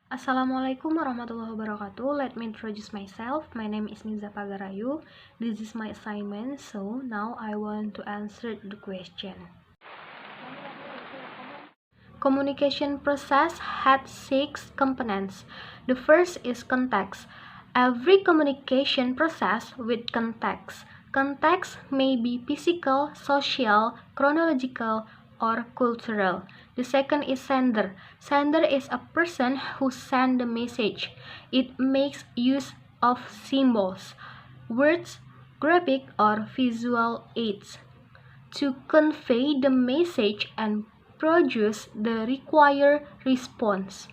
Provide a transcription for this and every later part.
Assalamualaikum warahmatullahi wabarakatuh. Let me introduce myself. My name is Mifza. This is my assignment, so now I want to answer the question. Communication process had 6 components. The first is context. Every communication process with context. Context may be physical, social, chronological, or cultural. The second is sender. Sender is a person who sends the message. It makes use of symbols, words, graphic, or visual aids to convey the message and produce the required response.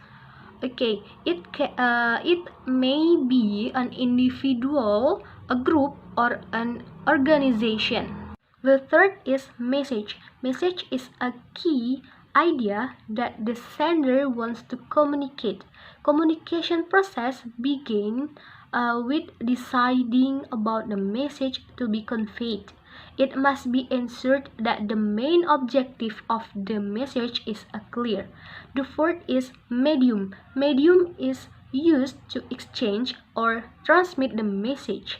Okay, it may be an individual, a group, or an organization. The third is message. Message is a key idea that the sender wants to communicate. Communication process begin with deciding about the message to be conveyed. It must be ensured that the main objective of the message is clear. The fourth is medium. Medium is used to exchange or transmit the message.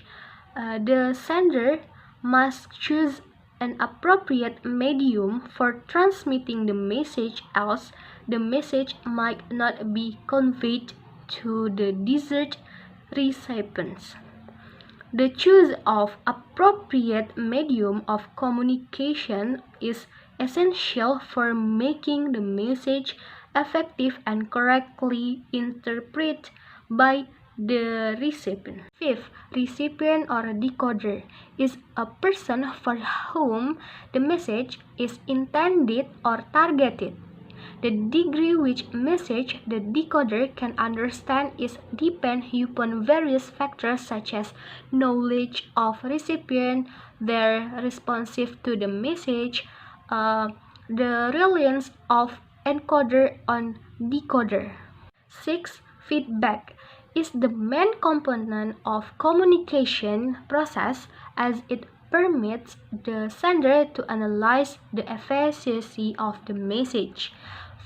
The sender must choose an appropriate medium for transmitting the message, else the message might not be conveyed to the desired recipients. The choice of appropriate medium of communication is essential for making the message effective and correctly interpreted by the recipient. Fifth, recipient or decoder is a person for whom the message is intended or targeted. The degree which message the decoder can understand is depend upon various factors such as knowledge of recipient, their responsive to the message, the reliance of encoder on decoder. 6. Feedback is the main component of communication process as it permits the sender to analyze the efficacy of the message.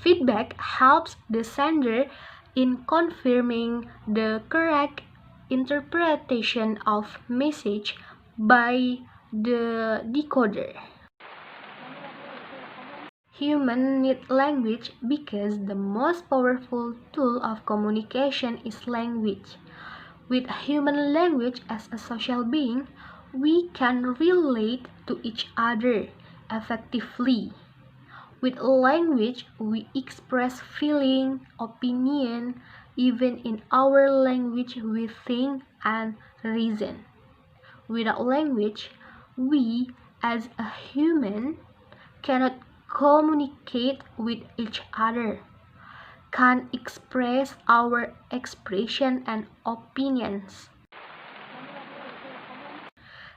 Feedback helps the sender in confirming the correct interpretation of message by the decoder. Humans need language because the most powerful tool of communication is language. With human language as a social being, we can relate to each other effectively. With language, we express feeling, opinion, even in our language we think and reason. Without language, we as a human cannot communicate with each other, can't express our expression and opinions.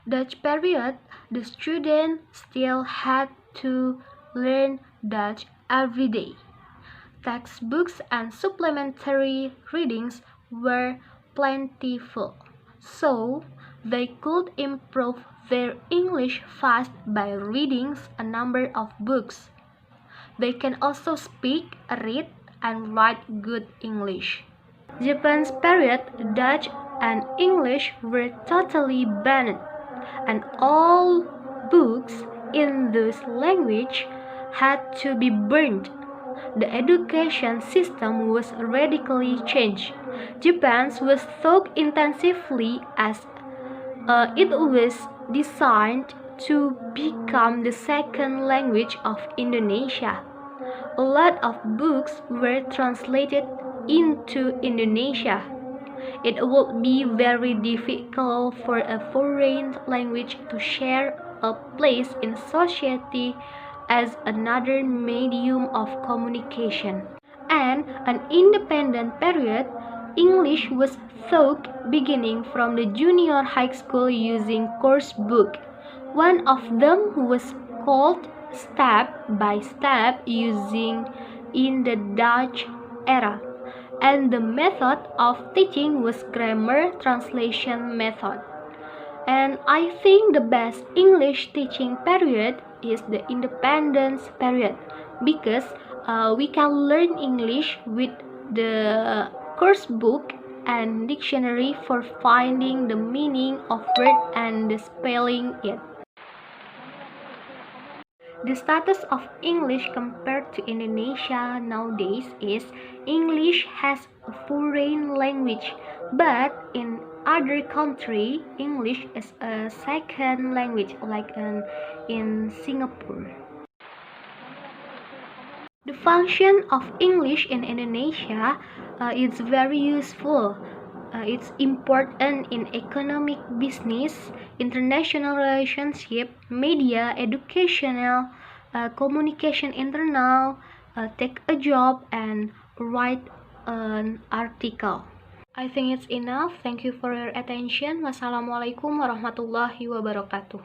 Dutch period, the student still had to learn Dutch every day. Textbooks and supplementary readings were plentiful, so they could improve their English fast by reading a number of books. They can also speak, read, and write good English. Japan's period, Dutch and English were totally banned, and all books in this language had to be burned. The education system was radically changed. Japan's was taught intensively as it was designed to become the second language of Indonesia. A lot of books were translated into Indonesia. It would be very difficult for a foreign language to share a place in society as another medium of communication. And an independent period, English was taught beginning from the junior high school using course book. One of them was called step by step using in the Dutch era, and the method of teaching was grammar translation method. And I think the best English teaching period is the independence period because we can learn English with the course book and dictionary for finding the meaning of word and the spelling it. The status of English compared to Indonesia nowadays is English has a foreign language, but in other country, English is a second language, like in Singapore. The function of English in Indonesia is very useful. It's important in economic, business, international relationship, media, educational, communication internal, take a job, and write an article. I think it's enough. Thank you for your attention. Wassalamualaikum warahmatullahi wabarakatuh.